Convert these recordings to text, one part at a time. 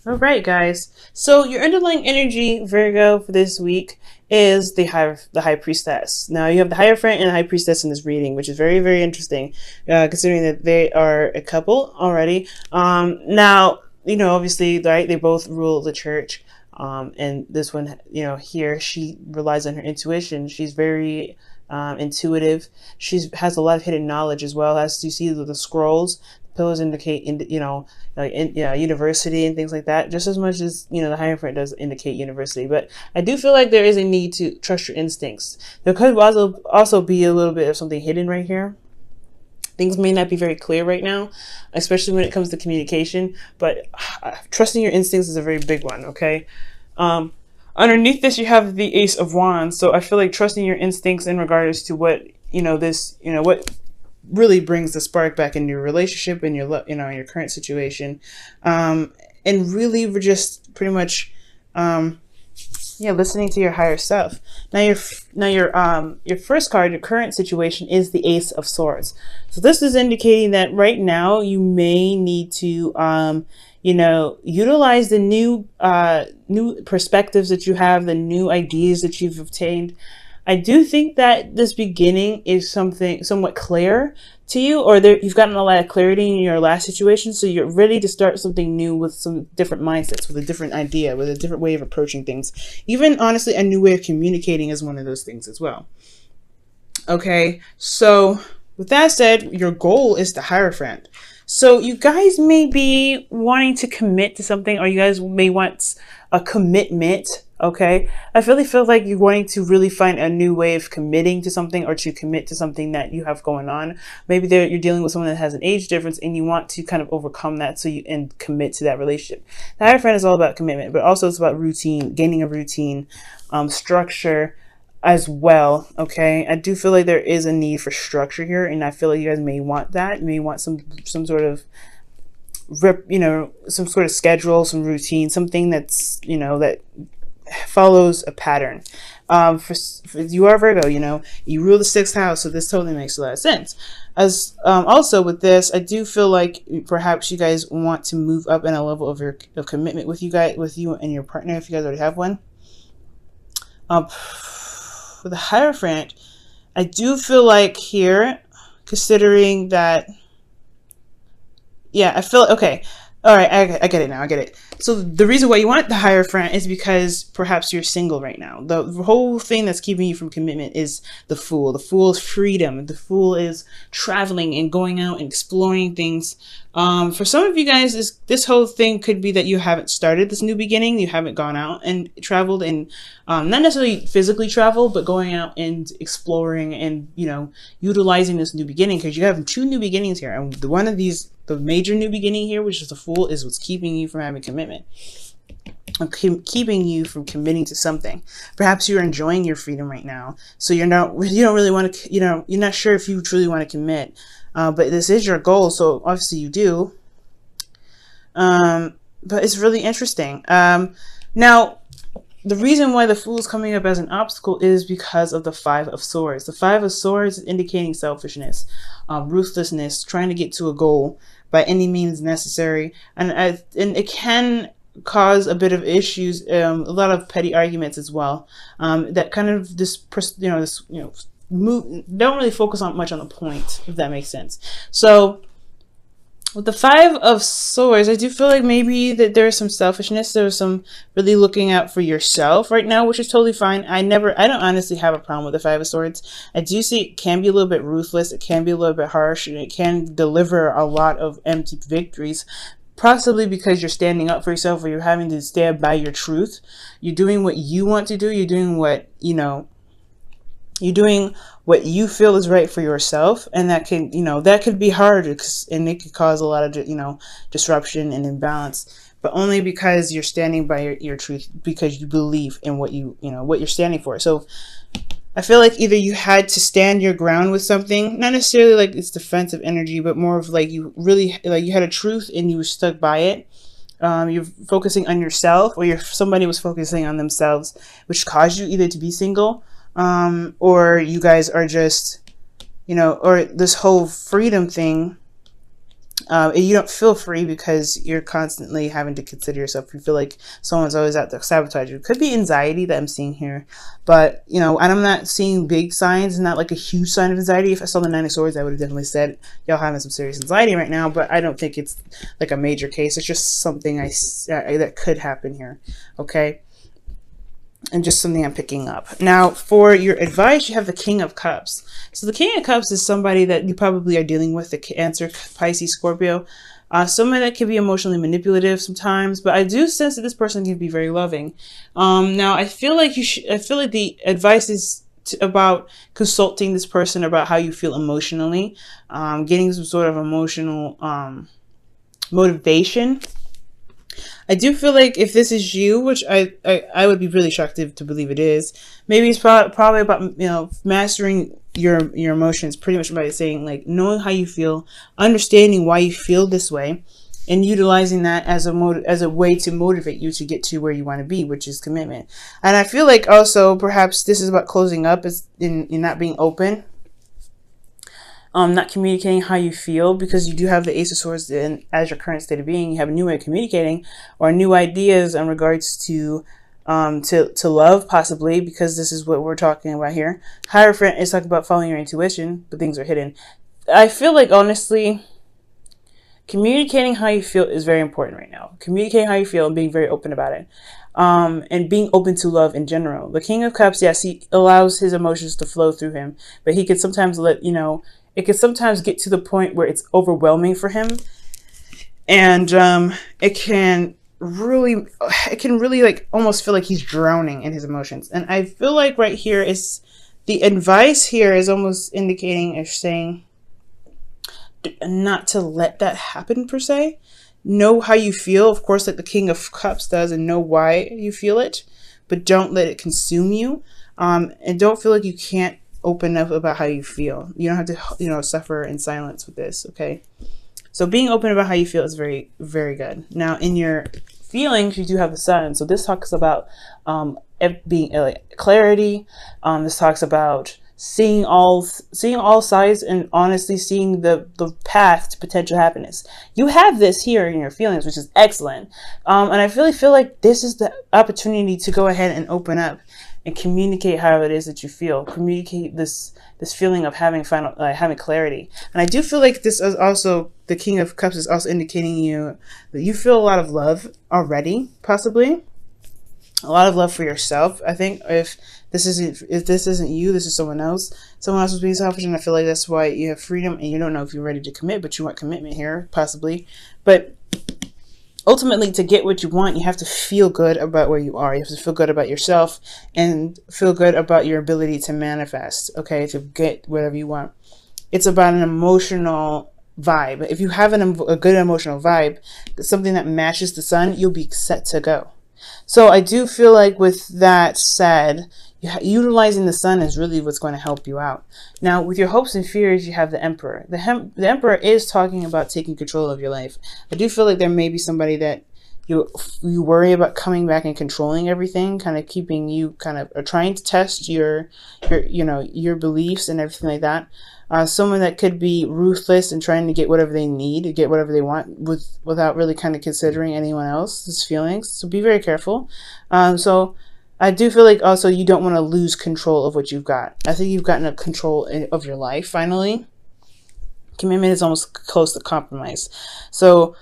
All right, guys. So your underlying energy, Virgo, for this week is the high priestess. Now you have the Hierophant and the high priestess in this reading, which is very, very interesting, considering that they are a couple already. Now obviously, right? They both rule the church. And this one, here she relies on her intuition. She's very intuitive. She has a lot of hidden knowledge as well. As you see the scrolls, pillars indicate like university and things like that, just as much as the Hierophant does indicate university. But I do feel like there is a need to trust your instincts. There could also be a little bit of something hidden right here. Things may not be very clear right now, especially when it comes to communication, but trusting your instincts is a very big one. Okay. Underneath this, you have the Ace of Wands. So I feel like trusting your instincts in regards to what what really brings the spark back in your relationship and your your current situation, and really we're just pretty much listening to your higher self. Now your first card, your current situation, is the Ace of Swords. So this is indicating that right now you may need to utilize the new perspectives that you have, the new ideas that you've obtained. I do think that this beginning is something somewhat clear to you, or you've gotten a lot of clarity in your last situation, so you're ready to start something new with some different mindsets, with a different idea, with a different way of approaching things. Even, honestly, a new way of communicating is one of those things as well. Okay, so with that said, your goal is the Hierophant. So you guys may be wanting to commit to something, or you guys may want a commitment. Okay, I really feel like you're wanting to really find a new way of committing to something, or to commit to something that you have going on. Maybe you're dealing with someone that has an age difference, and you want to kind of overcome that and commit to that relationship. The Hierophant is all about commitment, but also it's about routine, gaining a routine, structure as well. Okay, I do feel like there is a need for structure here, and I feel like you guys may want that. You may want some sort of some sort of schedule, some routine, something that's that follows a pattern. For you are Virgo, you rule the 6th house, so this totally makes a lot of sense. As also with this, I do feel like perhaps you guys want to move up in a level of commitment with you and your partner, if you guys already have one. For the Hierophant, I do feel like here, considering that, I feel okay. All right, I get it now. I get it. So the reason why you want the Hierophant is because perhaps you're single right now. The whole thing that's keeping you from commitment is the Fool. The Fool is freedom. The Fool is traveling and going out and exploring things. For some of you guys, this whole thing could be that you haven't started this new beginning. You haven't gone out and traveled, and not necessarily physically travel, but going out and exploring and utilizing this new beginning, because you have 2 new beginnings here, and one of these, the major new beginning here, which is the Fool, is what's keeping you from having commitment, keeping you from committing to something. Perhaps you're enjoying your freedom right now, so you don't really want to, you're not sure if you truly want to commit, but this is your goal, so obviously you do. But it's really interesting. Now, the reason why the Fool is coming up as an obstacle is because of the 5 of Swords. The 5 of Swords is indicating selfishness, ruthlessness, trying to get to a goal by any means necessary, and it can cause a bit of issues, a lot of petty arguments as well. That kind of don't really focus on much on the point, if that makes sense. So with the 5 of Swords, I do feel like maybe that there's some selfishness. There's some really looking out for yourself right now, which is totally fine. I don't honestly have a problem with the 5 of Swords. I do see it can be a little bit ruthless. It can be a little bit harsh, and it can deliver a lot of empty victories, possibly because you're standing up for yourself, or you're having to stand by your truth. You're doing what you want to do. You're doing what, you're doing what you feel is right for yourself, and that can, that could be hard, and it could cause a lot of, disruption and imbalance, but only because you're standing by your truth, because you believe in what what you're standing for. So I feel like either you had to stand your ground with something, not necessarily like it's defensive energy, but more of like you really, like you had a truth and you were stuck by it. You're focusing on yourself, or somebody was focusing on themselves, which caused you either to be single, or you guys are just, or this whole freedom thing You don't feel free because you're constantly having to consider yourself. You feel like someone's always out to sabotage you. It could be anxiety that I'm seeing here, but and I'm not seeing big signs, not like a huge sign of anxiety. If I saw the Nine of Swords, I would have definitely said y'all having some serious anxiety right now, but I don't think it's like a major case. It's just something that could happen here, okay? And just something I'm picking up. Now, for your advice, you have the King of Cups. So the King of Cups is somebody that you probably are dealing with, the Cancer, Pisces, Scorpio. Someone that can be emotionally manipulative sometimes, but I do sense that this person can be very loving. Now, I feel like the advice is about consulting this person about how you feel emotionally, getting some sort of emotional motivation. I do feel like if this is you, which I would be really shocked to believe it is, maybe it's probably about, mastering your emotions, pretty much by saying, like, knowing how you feel, understanding why you feel this way, and utilizing that as a way to motivate you to get to where you want to be, which is commitment. And I feel like also perhaps this is about closing up, in not being open. Not communicating how you feel, because you do have the Ace of Swords as your current state of being. You have a new way of communicating or new ideas in regards to love, possibly, because this is what we're talking about here. Hierophant is talking about following your intuition, but things are hidden. I feel like, honestly, communicating how you feel is very important right now. Communicating how you feel and being very open about it. And being open to love in general. The King of Cups, yes, he allows his emotions to flow through him, but he could sometimes it can sometimes get to the point where it's overwhelming for him. And it can really like almost feel like he's drowning in his emotions. And I feel like right here is the advice here is almost indicating or saying not to let that happen per se. Know how you feel, of course, like the King of Cups does, and know why you feel it, but don't let it consume you. And don't feel like you can't open up about how you feel. You don't have to, suffer in silence with this, okay? So being open about how you feel is very, very good. Now, in your feelings, you do have the Sun. So this talks about being clarity. This talks about seeing all sides and honestly seeing the path to potential happiness. You have this here in your feelings, which is excellent. And I really feel like this is the opportunity to go ahead and open up and communicate how it is that you feel. Communicate this feeling of having having clarity. And I do feel like this is also, the King of Cups is also indicating you that you feel a lot of love already, possibly. A lot of love for yourself. I think if this isn't you, this is someone else. Someone else is being selfish, and I feel like that's why you have freedom and you don't know if you're ready to commit, but you want commitment here, possibly. But ultimately, to get what you want, you have to feel good about where you are. You have to feel good about yourself and feel good about your ability to manifest, okay, to get whatever you want. It's about an emotional vibe. If you have a good emotional vibe, something that matches the Sun, you'll be set to go. So I do feel like, with that said, utilizing the Sun is really what's going to help you out. Now, with your hopes and fears, you have the Emperor. The Emperor is talking about taking control of your life. I do feel like there may be somebody that you worry about coming back and controlling everything, kind of keeping you trying to test your beliefs and everything like that. Someone that could be ruthless and trying to get whatever they need, get whatever they want, without really kind of considering anyone else's feelings. So be very careful. So I do feel like also you don't want to lose control of what you've got. I think you've gotten a control of your life finally. Commitment is almost close to compromise. So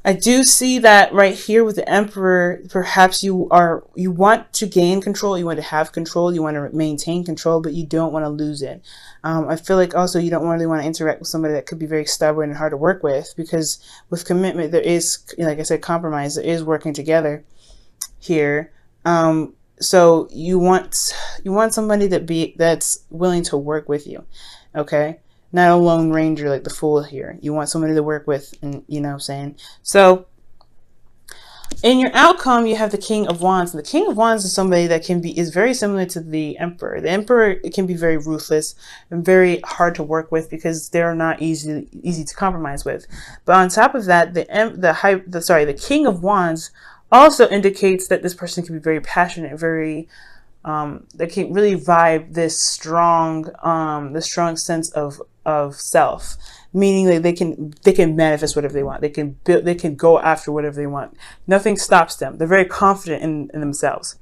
I do see that right here with the Emperor. Perhaps you want to gain control, you want to have control, you want to maintain control, but you don't want to lose it. I feel like also you don't really want to interact with somebody that could be very stubborn and hard to work with, because with commitment there is, like I said, compromise. There is working together here. So you want somebody that's willing to work with you, okay? Not a lone ranger like the Fool here. You want somebody to work with, and you know what I'm saying? So in your outcome, you have the King of Wands. And the King of Wands is somebody that is very similar to the Emperor. The Emperor, it can be very ruthless and very hard to work with, because they're not easy to compromise with. But on top of that, the King of Wands also indicates that this person can be very passionate, very they can really vibe this strong sense of self. meaning that they can manifest whatever they want. They can build, they can go after whatever they want. Nothing stops them. They're very confident in themselves.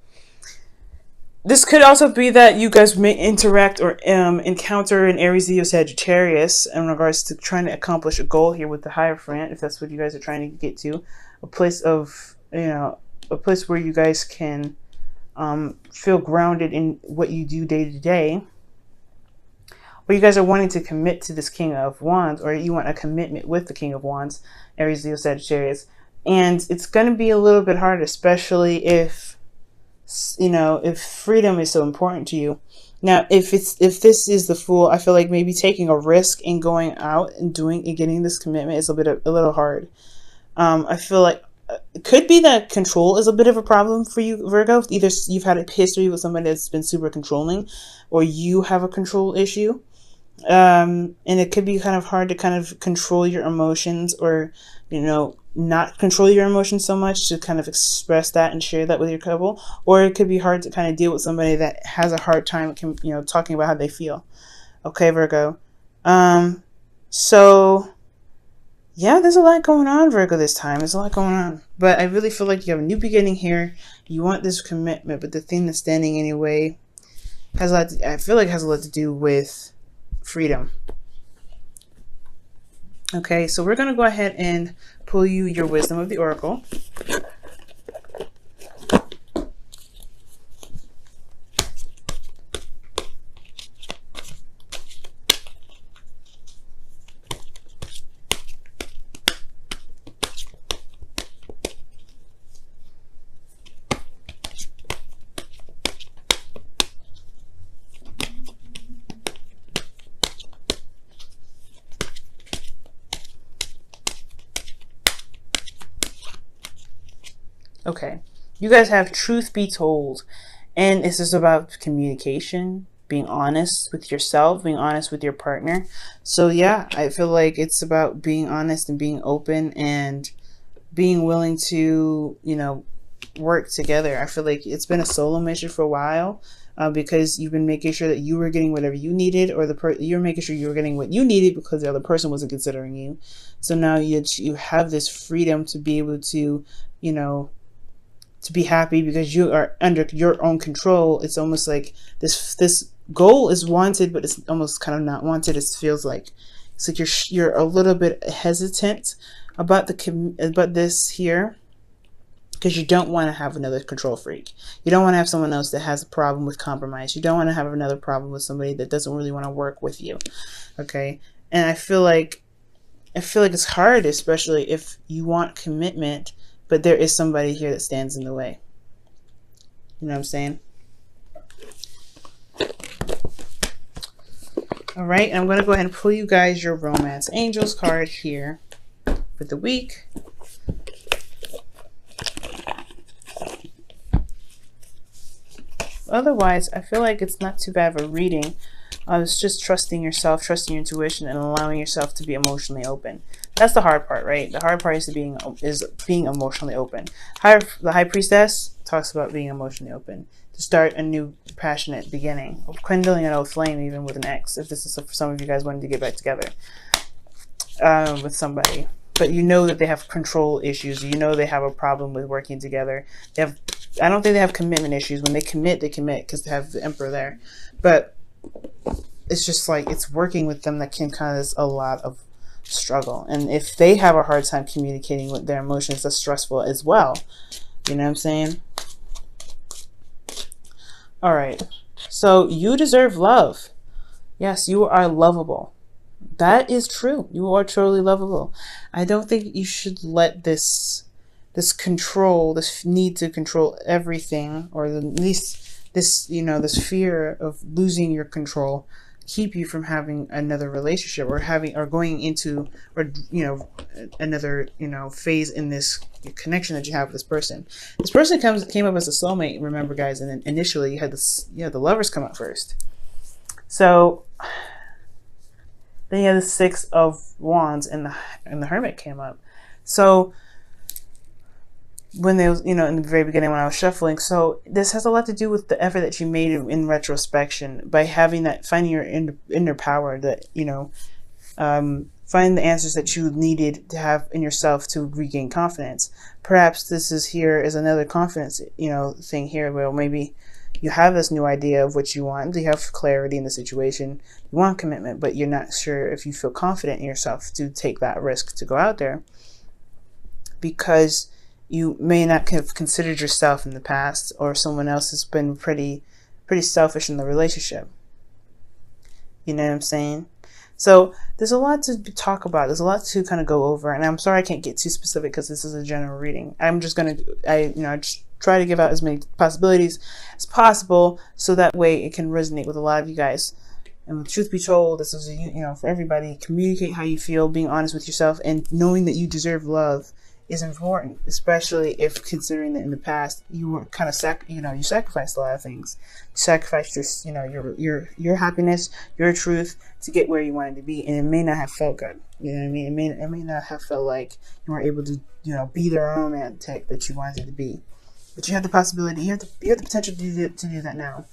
This could also be that you guys may interact or encounter an Aries, Leo, Sagittarius in regards to trying to accomplish a goal here with the Hierophant, if that's what you guys are trying to get to, a place of, a place where you guys can feel grounded in what you do day to day. Or you guys are wanting to commit to this King of Wands, or you want a commitment with the King of Wands, Aries, Leo, Sagittarius. And it's going to be a little bit hard, especially if, if freedom is so important to you. Now, if this is the Fool, I feel like maybe taking a risk and going out and getting this commitment is a little hard. I feel like it could be that control is a bit of a problem for you, Virgo. Either you've had a history with somebody that's been super controlling, or you have a control issue. And it could be kind of hard to kind of control your emotions, or, not control your emotions so much, to kind of express that and share that with your couple. Or it could be hard to kind of deal with somebody that has a hard time, talking about how they feel. Okay, Virgo. So yeah, there's a lot going on, Virgo, this time. There's a lot going on. But I really feel like you have a new beginning here. You want this commitment, but the thing that's standing in your way has I feel like has a lot to do with freedom. Okay, so we're going to go ahead and pull you your Wisdom of the Oracle. Okay, you guys have Truth Be Told, and this is about communication, being honest with yourself, being honest with your partner. So yeah, I feel like it's about being honest and being open and being willing to, work together. I feel like it's been a solo mission for a while, because you've been making sure that you were getting whatever you needed, or you're making sure you were getting what you needed because the other person wasn't considering you. So now you have this freedom to be able to, to be happy because you are under your own control. It's almost like this goal is wanted, but it's almost kind of not wanted. It feels like it's like you're a little bit hesitant about this here, because you don't want to have another control freak. You don't want to have someone else that has a problem with compromise. You don't want to have another problem with somebody that doesn't really want to work with you. Okay, and I feel like it's hard, especially if you want commitment, but there is somebody here that stands in the way. You know what I'm saying? All right, and I'm going to go ahead and pull you guys your Romance Angels card here for the week. Otherwise, I feel like it's not too bad of a reading. It's just trusting yourself, trusting your intuition, and allowing yourself to be emotionally open. That's the hard part, right? The hard part is being emotionally open. The High Priestess talks about being emotionally open, to start a new passionate beginning, of kindling an old flame, even with an ex, if this is for some of you guys wanting to get back together with somebody. But you know that they have control issues. You know they have a problem with working together. I don't think they have commitment issues. When they commit because they have the Emperor there. But it's just like, it's working with them that can cause a lot of struggle. And if they have a hard time communicating with their emotions, that's stressful as well. You know what I'm saying? All right. So you deserve love. Yes, you are lovable. That is true. You are truly lovable. I don't think you should let this control, this need to control everything, or at least this, this fear of losing your control, keep you from having another relationship, or going into, another, phase in this connection that you have with this person. This person came up as a soulmate, remember, guys, and then initially you had the Lovers come up first. So then you had the Six of Wands, and the Hermit came up. So when they was, in the very beginning when I was shuffling, so this has a lot to do with the effort that you made in retrospection by having finding your inner power, that find the answers that you needed to have in yourself to regain confidence. Perhaps this is here is another confidence, thing here where maybe you have this new idea of what you want. You have clarity in the situation. You want commitment, but you're not sure if you feel confident in yourself to take that risk to go out there, because you may not have considered yourself in the past, or someone else has been pretty selfish in the relationship. You know what I'm saying? So there's a lot to talk about. There's a lot to kind of go over, and I'm sorry I can't get too specific because this is a general reading. I'm just gonna, I just try to give out as many possibilities as possible, so that way it can resonate with a lot of you guys. And truth be told, this is for everybody. Communicate how you feel, being honest with yourself, and knowing that you deserve love is important, especially if considering that in the past you were kind of you sacrificed a lot of things. You sacrificed your happiness, your truth to get where you wanted to be, and it may not have felt good. You know what I mean? It may not have felt like you were able to be the romantic that you wanted to be. But you have the possibility, you have the potential to do that now.